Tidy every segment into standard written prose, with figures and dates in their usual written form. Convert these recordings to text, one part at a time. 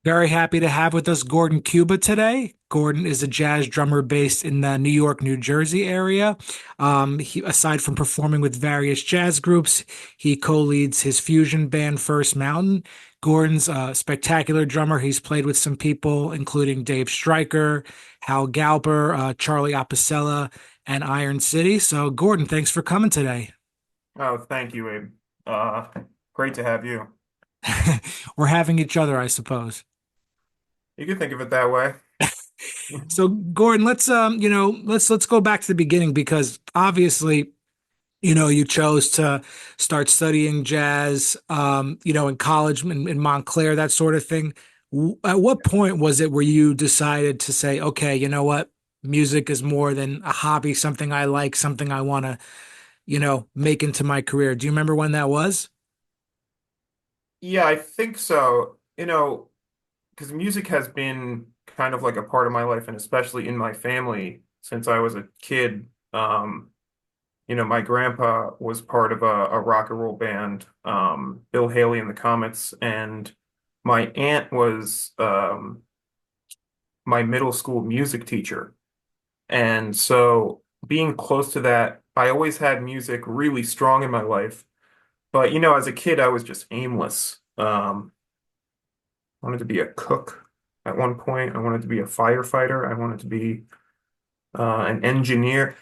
Very happy to have with us Gordon Kuba today. Gordon is a jazz drummer based in the New York, New Jersey area. Aside from performing with various jazz groups, he co-leads his fusion band First Mountain. Gordon's a spectacular drummer. He's played with some people, including Dave Stryker, Hal Gaper, Charlie Apicella, and Iron City. So, Gordon, thanks for coming today. Oh, thank you, Abe. Uh, Great to have you. We're having each other, I suppose. You can think of it that way. So Gordon, let's go back to the beginning because obviously, you chose to start studying jazz, in college in Montclair, that sort of thing. At what point was it where you decided to say, okay, you know what? Music is more than a hobby, something I like, something I want to, make into my career. Do you remember when that was? Yeah, I think so. Because music has been kind of like a part of my life, and especially in my family since I was a kid. My grandpa was part of a rock and roll band, Bill Haley and the Comets, and my aunt was my middle school music teacher. And so being close to that, I always had music really strong in my life. But as a kid, I was just aimless. I wanted to be a cook at one point. I wanted to be a firefighter. I wanted to be an engineer.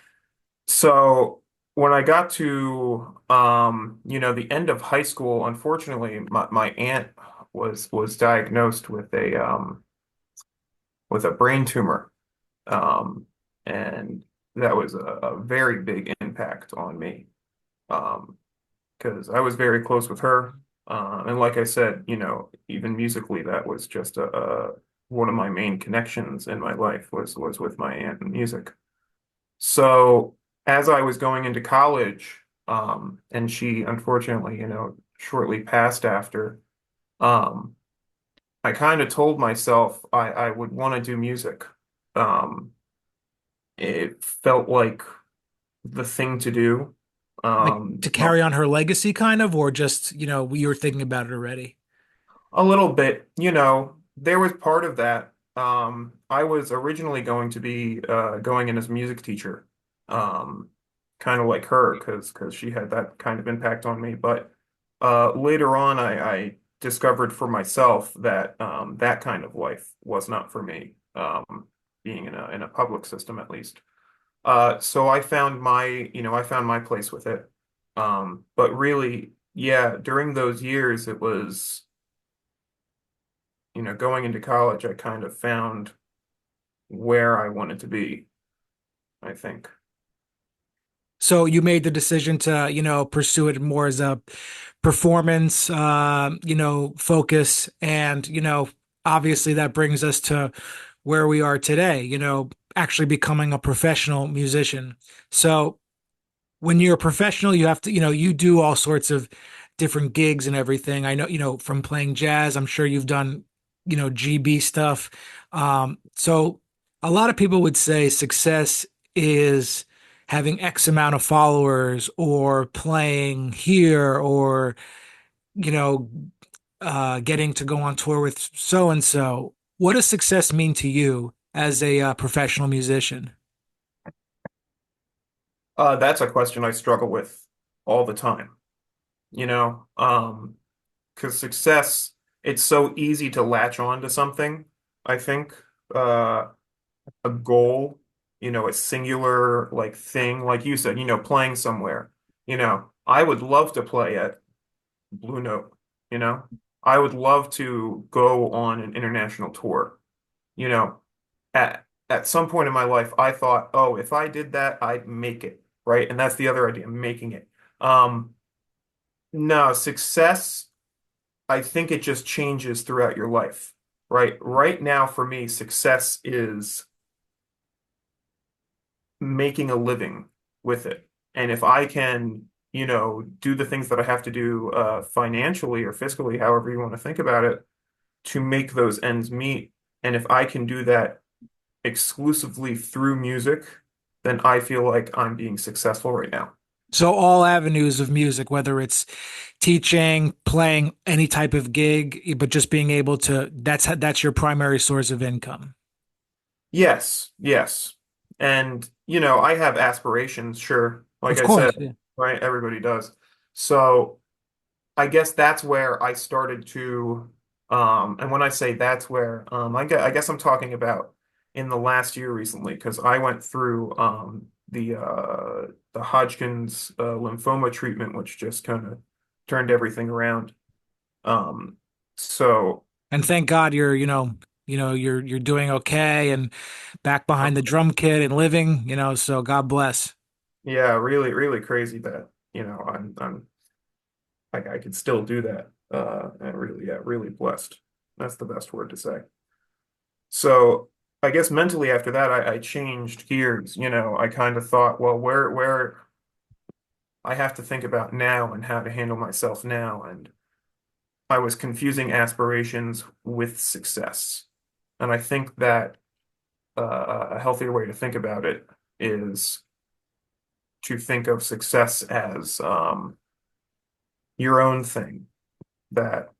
So when I got to the end of high school, unfortunately, my aunt was diagnosed with a brain tumor. Um, and that was a very big impact on me. Because I was very close with her. And like I said, even musically, that was just one of my main connections in my life was with my aunt and music. So as I was going into college, and she unfortunately, shortly passed after, um, I kind of told myself I would want to do music. Um, it felt like the thing to do. Like to carry on her legacy, kind of, or just, you were thinking about it already? A little bit, there was part of that. I was originally going to be going in as a music teacher, um, kind of like her, because she had that kind of impact on me. But later on, I discovered for myself that that kind of life was not for me, being in a public system at least. So I found my place with it. But really, yeah, during those years, it was going into college, I kind of found where I wanted to be, I think. So you made the decision to, pursue it more as a performance, focus. And, obviously that brings us to where we are today, actually becoming a professional musician. So when you're a professional, you have to, you do all sorts of different gigs and everything. I know, from playing jazz, I'm sure you've done, GB stuff. So a lot of people would say success is having X amount of followers or playing here or, you know, getting to go on tour with so and so. What does success mean to you as a professional musician? That's a question I struggle with all the time, because success, it's so easy to latch on to something, I think. Uh, a goal, a singular like thing, like you said, playing somewhere. I would love to play at Blue Note, you know. I would love to go on an international tour. You know, at some point in my life, I thought, oh, if I did that, I'd make it, right? And that's the other idea, making it. Um, no, success, I think it just changes throughout your life, right? Right now, for me, success is making a living with it. And if I can, do the things that I have to do financially or fiscally, however you want to think about it, to make those ends meet, and if I can do that exclusively through music, then I feel like I'm being successful right now. So all avenues of music, whether it's teaching, playing any type of gig, but just being able to, that's your primary source of income. Yes, yes. And, you know, I have aspirations, sure. Like Of I said, course. Yeah. right? Everybody does. So I guess that's where I started to, and when I say that's where, I guess I'm talking about in the last year recently, because I went through the Hodgkin's lymphoma treatment, which just kind of turned everything around. Um, so And thank God you're doing okay and back behind the drum kit and living, so God bless. yeah, really, really crazy that, you know, I could still do that. And really, yeah, really blessed. That's the best word to say. So I guess mentally after that, I changed gears. You know, I kind of thought, well, where I have to think about now and how to handle myself now. And I was confusing aspirations with success. And I think that a healthier way to think about it is to think of success as your own thing that,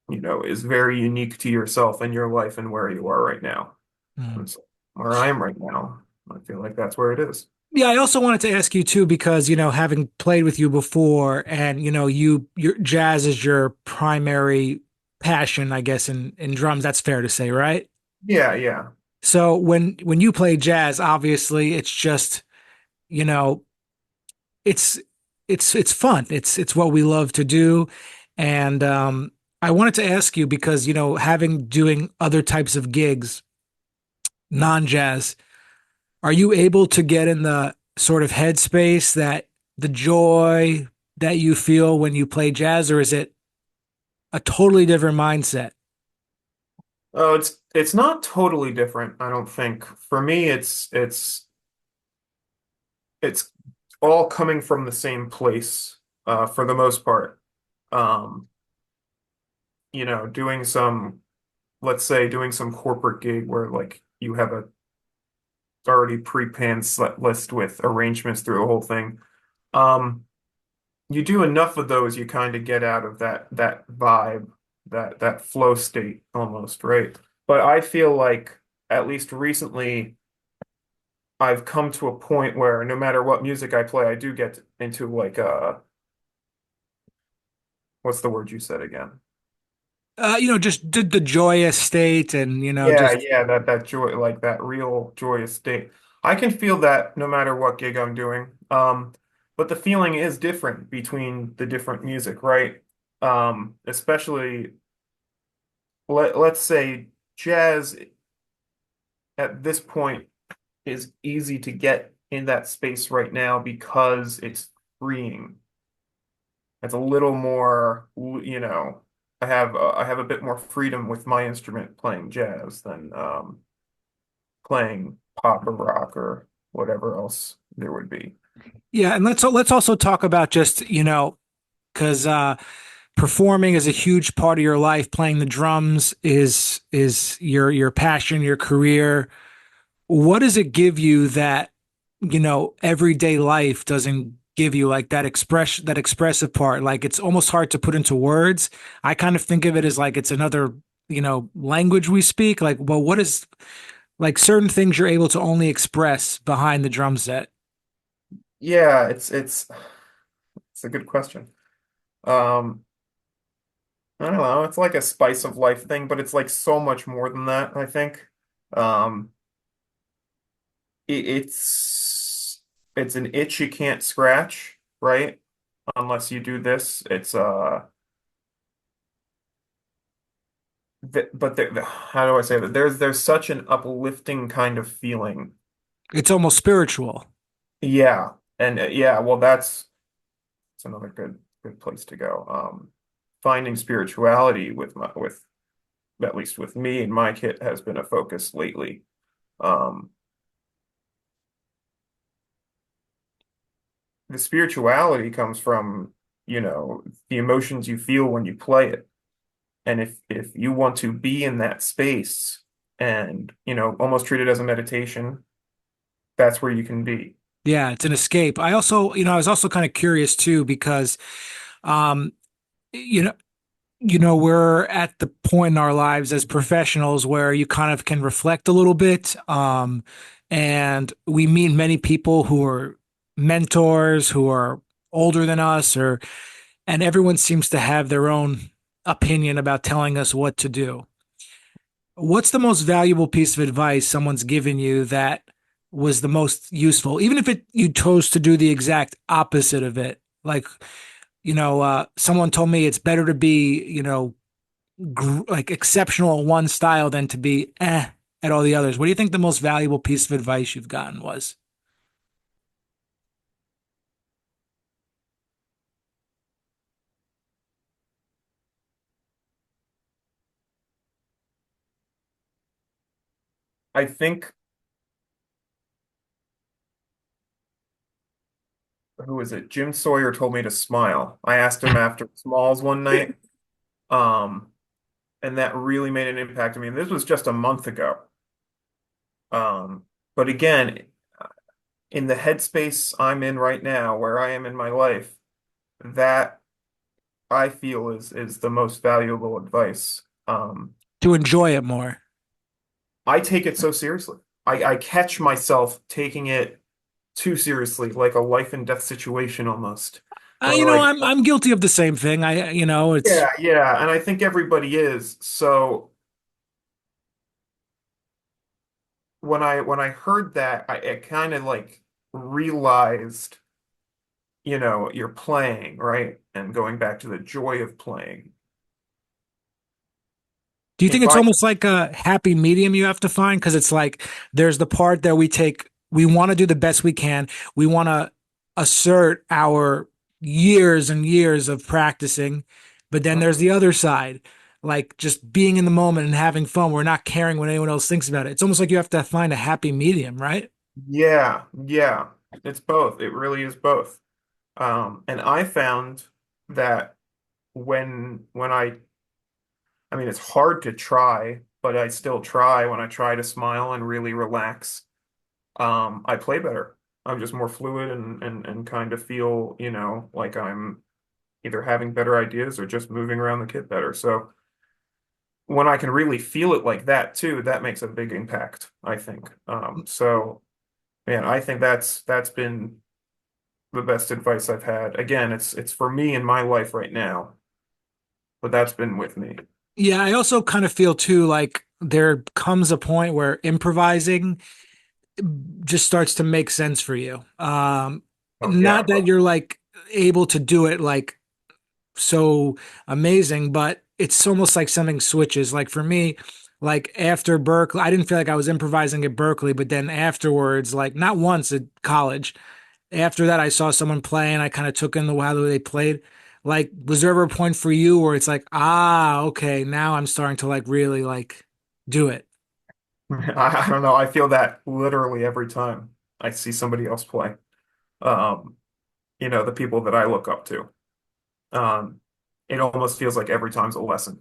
you know, is very unique to yourself and your life and where you are right now. Mm. And so where I am right now, I feel like that's where it is. Yeah, I also wanted to ask you too, because, having played with you before and, your jazz is your primary passion, I guess, in drums, that's fair to say, right? Yeah, yeah. So when you play jazz, obviously it's just, you know, it's it's fun. It's what we love to do. And I wanted to ask you because, having doing other types of gigs, non-jazz, are you able to get in the sort of headspace that the joy that you feel when you play jazz, or is it a totally different mindset? Oh, it's not totally different, I don't think. For me, it's all coming from the same place, for the most part. Um, you know, doing some, let's say, doing some corporate gig where like you have a already pre-planned set list with arrangements through the whole thing. Um, you do enough of those, you kind of get out of that vibe, that flow state almost, right? But I feel like at least recently I've come to a point where no matter what music I play, I do get into like what's the word you said again? Just the joyous state and, Yeah, just yeah, that joy, like that real joyous state. I can feel that no matter what gig I'm doing. But the feeling is different between the different music, right? Especially let's say jazz at this point is easy to get in that space right now because it's freeing. It's a little more, you know, I have a bit more freedom with my instrument playing jazz than playing pop or rock or whatever else there would be. yeah. And let's also talk about just, because performing is a huge part of your life. Playing the drums is your passion, your career. What does it give you that, everyday life doesn't give you, like that expressive part? Like it's almost hard to put into words. I kind of think of it as like it's another, language we speak. Like, well, what is like certain things you're able to only express behind the drum set? Yeah, it's a good question. Um, I don't know, it's like a spice of life thing, but it's like so much more than that, I think. Um, it's it's an itch you can't scratch, right? Unless you do this. It's but how do I say that? There's such an uplifting kind of feeling. It's almost spiritual. Yeah. And yeah, well that's another good place to go. Finding spirituality with at least with me and my kit has been a focus lately. Um, the spirituality comes from, you know, the emotions you feel when you play it. And if you want to be in that space and, you know, almost treat it as a meditation, that's where you can be. Yeah, it's an escape. I also, I was also kind of curious too because, um, you know, we're at the point in our lives as professionals where you kind of can reflect a little bit, and we meet many people who are mentors, who are older than us, and everyone seems to have their own opinion about telling us what to do. What's the most valuable piece of advice someone's given you that was the most useful, even if you chose to do the exact opposite of it? Like, someone told me it's better to be, like exceptional at one style than to be at all the others. What do you think the most valuable piece of advice you've gotten was? I think, who was it? Jim Sawyer told me to smile. I asked him after Smalls one night, um, and that really made an impact on me. And this was just a month ago. But again, in the headspace I'm in right now, where I am in my life, that I feel is the most valuable advice. To enjoy it more. I take it so seriously. I catch myself taking it too seriously, like a life and death situation almost. Or like, I'm guilty of the same thing. It's yeah, yeah, and I think everybody is. So when I heard that, I kind of like realized, you're playing, right? And going back to the joy of playing. Do you think If it's I almost like a happy medium you have to find? Because it's like there's the part that we want to do the best we can. We want to assert our years and years of practicing. But then there's the other side, like just being in the moment and having fun. We're not caring what anyone else thinks about it. It's almost like you have to find a happy medium, right? Yeah, yeah, it's both. It really is both. And I found that when I mean, it's hard to try, but I still try when I try to smile and really relax. I play better. I'm just more fluid and kind of feel, like I'm either having better ideas or just moving around the kit better. So when I can really feel it like that too, that makes a big impact, I think. So man, I think that's been the best advice I've had. Again, it's for me in my life right now, but that's been with me. Yeah, I also kind of feel too like there comes a point where improvising just starts to make sense for you. Oh yeah. Not that you're like able to do it like so amazing, but it's almost like something switches. Like for me, like after Berkeley, I didn't feel like I was improvising at Berkeley, but then afterwards, like not once at college, after that, I saw someone play and I kind of took in the how they played. Like, was there ever a point for you where it's like, okay, now I'm starting to like really like do it? I don't know. I feel that literally every time I see somebody else play. Um, the people that I look up to. Um, it almost feels like every time's a lesson,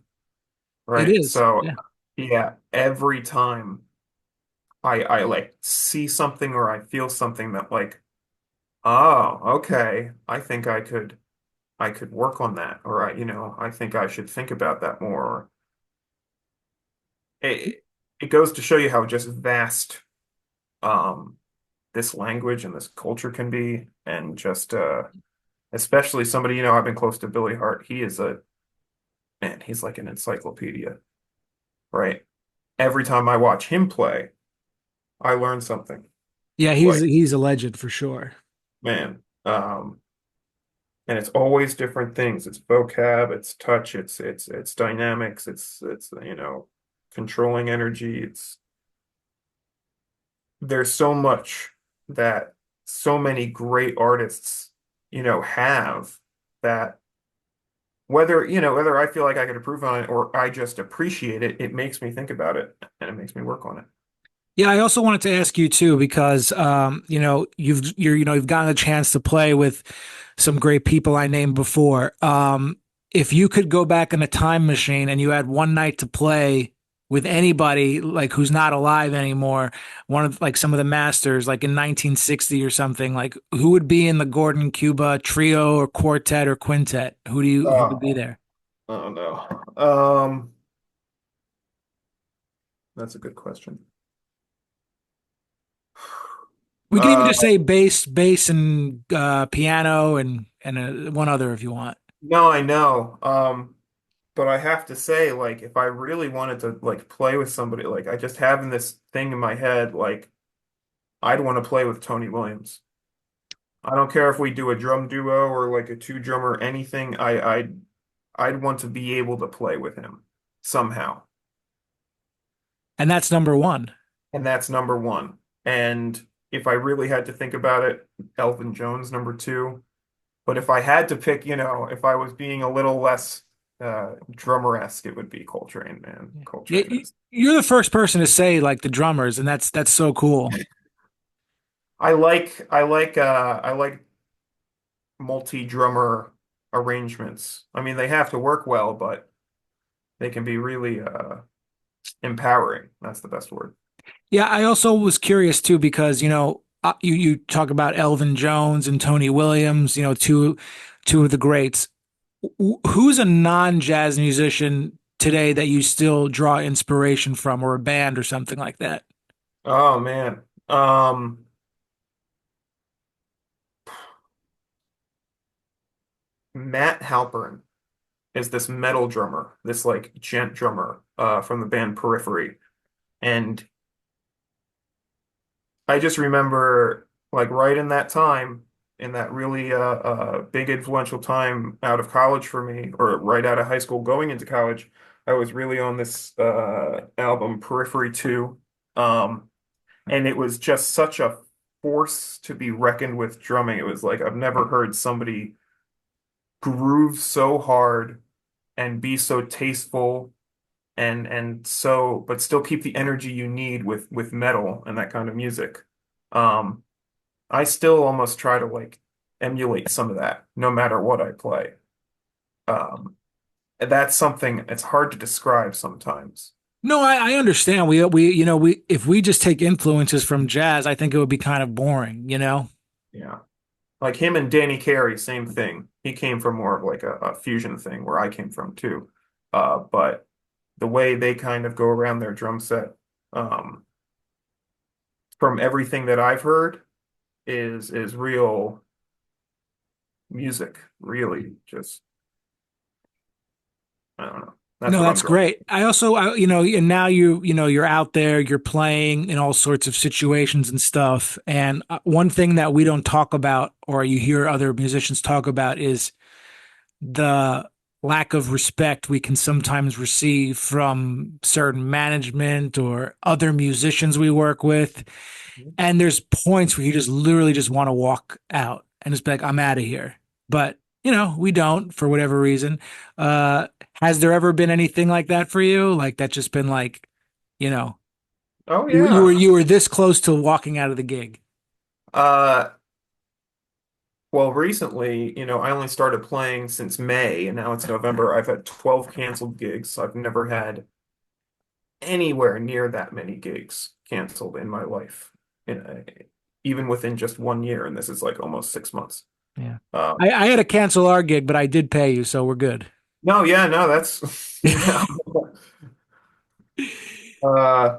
It right? is. So Yeah. yeah, every time I like see something or I feel something that like, oh, okay, I could work on that, or I think I should think about that more. It goes to show you how just vast um this language and this culture can be, and just especially somebody, I've been close to Billy Hart. He is a man, he's like an encyclopedia, right? Every time I watch him play, I learn something. Yeah, Like, he's a legend for sure. man, and it's always different things. It's vocab, it's touch, it's dynamics, it's controlling energy. There's so much that so many great artists, have, that whether I feel like I could improve on it or I just appreciate it, it makes me think about it and it makes me work on it. Yeah, I also wanted to ask you too because you've gotten a chance to play with some great people I named before. If you could go back in a time machine and you had one night to play, with anybody like who's not alive anymore, one of like some of the masters, like in 1960 or something, like who would be in the Gordon Cuba trio or quartet or quintet? Who would be Oh, there? oh no. That's a good question. We can even Uh, just say bass and piano and one other if you want. no, I know. But I have to say, like, if I really wanted to like play with somebody, like I just having this thing in my head, like I'd want to play with Tony Williams. I don't care if we do a drum duo or like a two drummer, anything. I'd want to be able to play with him somehow. And that's number one. And that's number one. And if I really had to think about it, Elvin Jones, number two. But if I had to pick, if I was being a little less drummer-esque, it would be Coltrane, man. Coltrane is. You're the first person to say like the drummers, and that's so cool. I like multi-drummer arrangements. I mean, they have to work well, but they can be really empowering. That's the best word. Yeah, I also was curious too because you talk about Elvin Jones and Tony Williams, two of the greats. Who's a non-jazz musician today that you still draw inspiration from, or a band or something like that? Oh man. Matt Halpern is this metal drummer, this like gent drummer from the band Periphery. And I just remember like right in that time, in that really big influential time out of college for me, or right out of high school going into college, I was really on this album Periphery 2. Um, and it was just such a force to be reckoned with drumming. It was like I've never heard somebody groove so hard and be so tasteful and so but still keep the energy you need with metal and that kind of music. Um, I still almost try to like emulate some of that no matter what I play. And that's something it's hard to describe sometimes. No, I understand. We if we just take influences from jazz, I think it would be kind of boring, you know? Yeah. Like him and Danny Carey, same thing. He came from more of like a fusion thing where I came from too. But the way they kind of go around their drum set, um, from everything that I've heard, is real music, really. Just I don't know. That's No, what I'm that's drawn. great. And now you're out there, you're playing in all sorts of situations and stuff. And one thing that we don't talk about, or you hear other musicians talk about, is the lack of respect we can sometimes receive from certain management or other musicians we work with. And there's points where you just literally just want to walk out and just be like, I'm out of here. But, we don't for whatever reason. Uh, has there ever been anything like that for you? Like that just been like, you know, Oh you yeah. were you were this close to walking out of the gig. Uh, well, recently, I only started playing since May, and now it's November. I've had 12 canceled gigs. I've never had anywhere near that many gigs canceled in my life, even within just 1 year, and this is like almost 6 months. Yeah. Um, I had to cancel our gig, but I did pay you, so we're good. no, yeah, no, that's uh,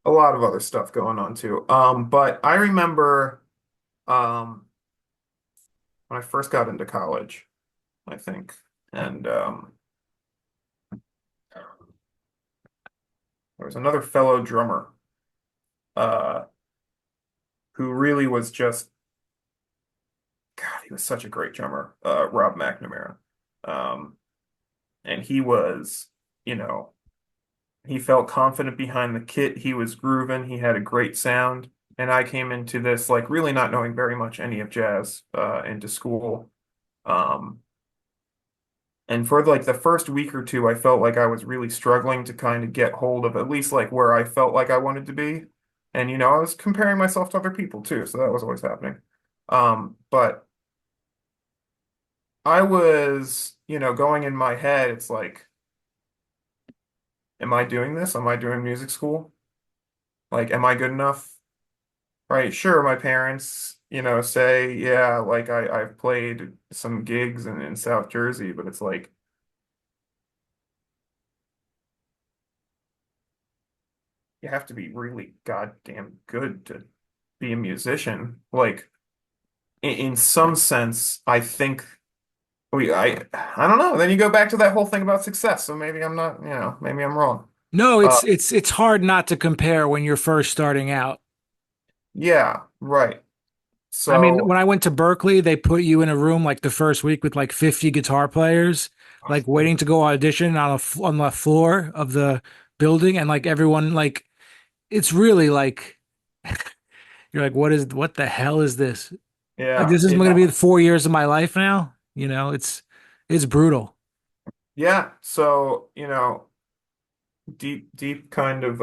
a lot of other stuff going on too. But I remember um, when I first got into college, I think, and there was another fellow drummer uh, who really was just God, he was such a great drummer, Rob McNamara. Um, and he was, you know, he felt confident behind the kit. He was grooving. He had a great sound. And I came into this like really not knowing very much any of jazz into school. Um, and for like the first week or two, I felt like I was really struggling to kind of get hold of at least like where I felt like I wanted to be. And I was comparing myself to other people too, so that was always happening. But I was, going in my head, it's like am I doing this? Am I doing music school? Like, am I good enough? Right, sure, my parents, say, yeah, like I've played some gigs in South Jersey, but it's like you have to be really goddamn good to be a musician. Like in some sense, I think I don't know. Then you go back to that whole thing about success. So maybe I'm not, maybe I'm wrong. No, Uh it's hard not to compare when you're first starting out. yeah, right. I mean, So when I went to Berkeley, they put you in a room like the first week with like 50 guitar players, like waiting to go audition on the floor of the building, and like everyone like it's really like you're like, what the hell is this? Like yeah, this is going to be the 4 years of my life now. You know, it's brutal. yeah. So, deep kind of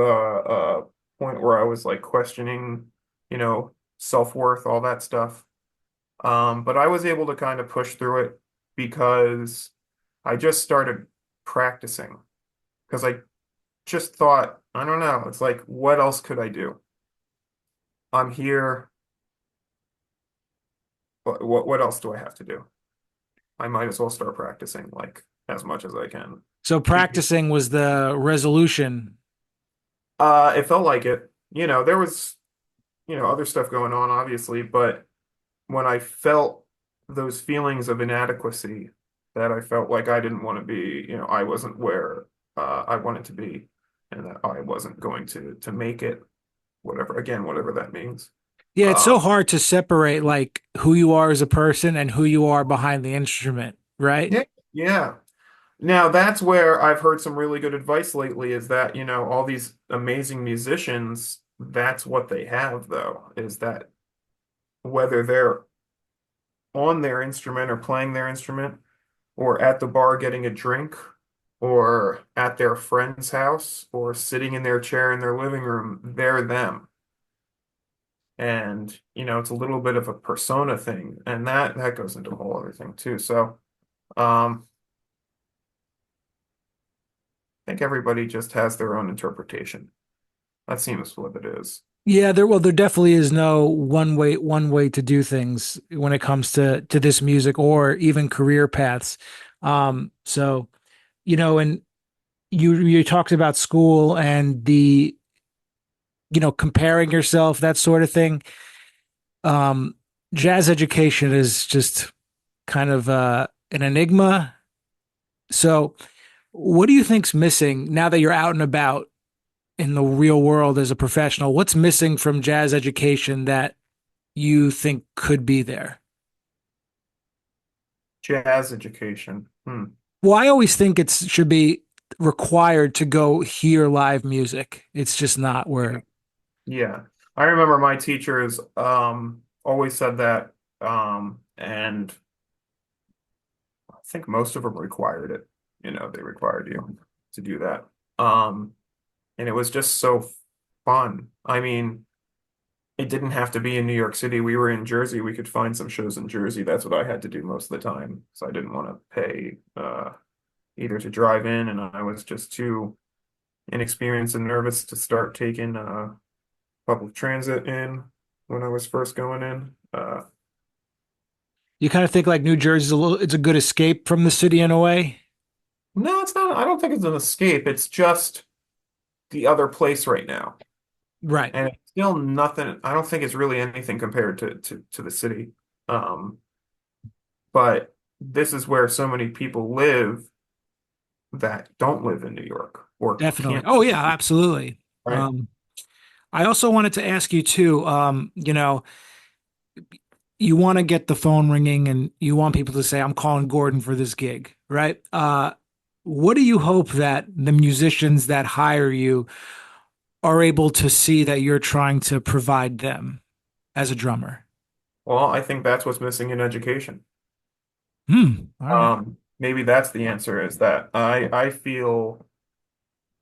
point where I was like questioning, self-worth, all that stuff. But I was able to kind of push through it because I just started practicing because I just thought, I don't know, it's like, what else could I do? I'm here. What else do I have to do? I might as well start practicing like as much as I can. So Keep practicing was the resolution. it felt like it. There was, other stuff going on, obviously, but when I felt those feelings of inadequacy, that I felt like I didn't want to be, I wasn't where I wanted to be, and that I wasn't going to make it, whatever that means. Yeah, it's so Um, hard to separate like who you are as a person and who you are behind the instrument, right? yeah, yeah. Now that's where I've heard some really good advice lately is that, all these amazing musicians, that's what they have though, is that whether they're on their instrument or playing their instrument or at the bar getting a drink or at their friend's house or sitting in their chair in their living room, they're them. And, it's a little bit of a persona thing. And that goes into a whole other thing too. So, I think everybody just has their own interpretation. That seems what it is. Yeah, there definitely is no one way to do things when it comes to this music or even career paths. So, and you talked about school and the, comparing yourself, that sort of thing. Um, Jazz education is just kind of an enigma. So, what do you think's missing now that you're out and about in the real world as a professional? What's missing from jazz education that you think could be there? Jazz education. Hmm. Well, I always think it should be required to go hear live music. It's just not Yeah. where. Yeah. I remember my teachers always said that and I think most of them required it. They required you to do that. Um and it was just so fun. I mean, it didn't have to be in New York City. We were in Jersey. We could find some shows in Jersey. That's what I had to do most of the time. So I didn't want to pay either to drive in, and I was just too inexperienced and nervous to start taking public transit in when I was first going in. You kind of think like New Jersey's it's a good escape from the city in a way. No, it's not. I don't think it's an escape. It's just the other place right now. Right. And it's still nothing. I don't think it's really anything compared to the city. Um, but this is where so many people live that don't live in New York or Definitely. can't, Oh yeah, absolutely. right? Um, I also wanted to ask you too, you want to get the phone ringing and you want people to say, I'm calling Gordon for this gig, right? What do you hope that the musicians that hire you are able to see that you're trying to provide them as a drummer? Well, I think that's what's missing in education. All right. Maybe that's the answer is that I feel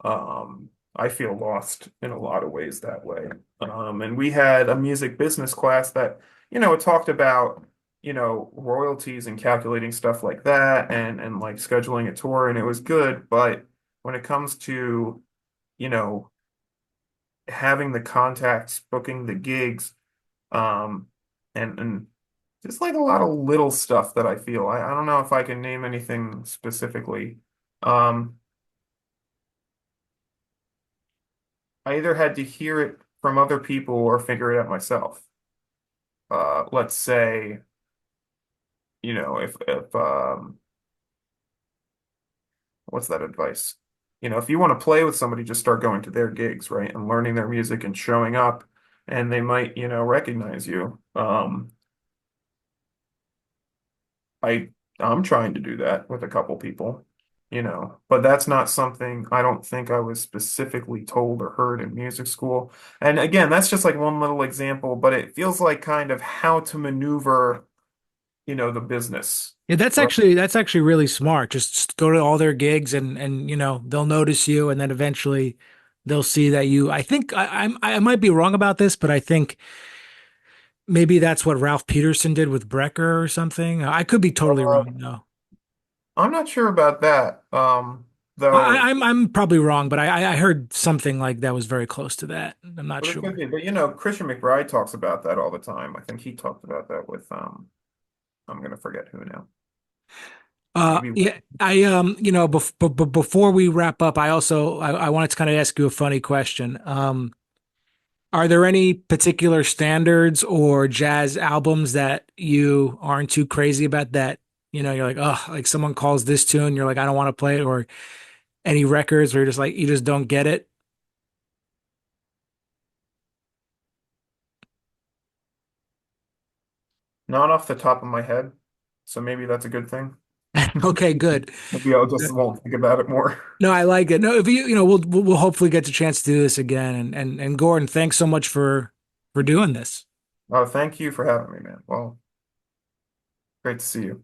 lost in a lot of ways that way. And we had a music business class that, it talked about, royalties and calculating stuff like that and like scheduling a tour and it was good, but when it comes to you know, having the contacts, booking the gigs, um, and just like a lot of little stuff that I feel. I don't know if I can name anything specifically. Um, I either had to hear it from other people or figure it out myself. Let's say, if what's that advice? If you want to play with somebody, just start going to their gigs, right? And learning their music and showing up, and they might, recognize you. I I'm trying to do that with a couple people, but that's not something I don't think I was specifically told or heard in music school. And again, that's just like one little example, but it feels like kind of how to maneuver, the business. Yeah, Right. that's actually really smart. Just go to all their gigs and they'll notice you and then eventually they'll see that you I think I might be wrong about this, but I think maybe that's what Ralph Peterson did with Brecker or something. I could be totally Uh, wrong though. I'm not sure about that. Though, I'm probably wrong, but I heard something like that was very close to that. I'm not but it could sure. be. But Christian McBride talks about that all the time. I think he talked about that with I'm gonna forget who now. Maybe. Yeah, before we wrap up, I wanted to kind of ask you a funny question. Are there any particular standards or jazz albums that you aren't too crazy about that, you're like, oh, like someone calls this tune, you're like, I don't want to play it, or any records where you're just like, you just don't get it? Not off the top of my head, so maybe that's a good thing. Okay, good. Maybe I'll just won't think about it more. No, I like it. No, if we'll hopefully get the chance to do this again. And Gordon, thanks so much for doing this. Oh, thank you for having me, man. Well, great to see you.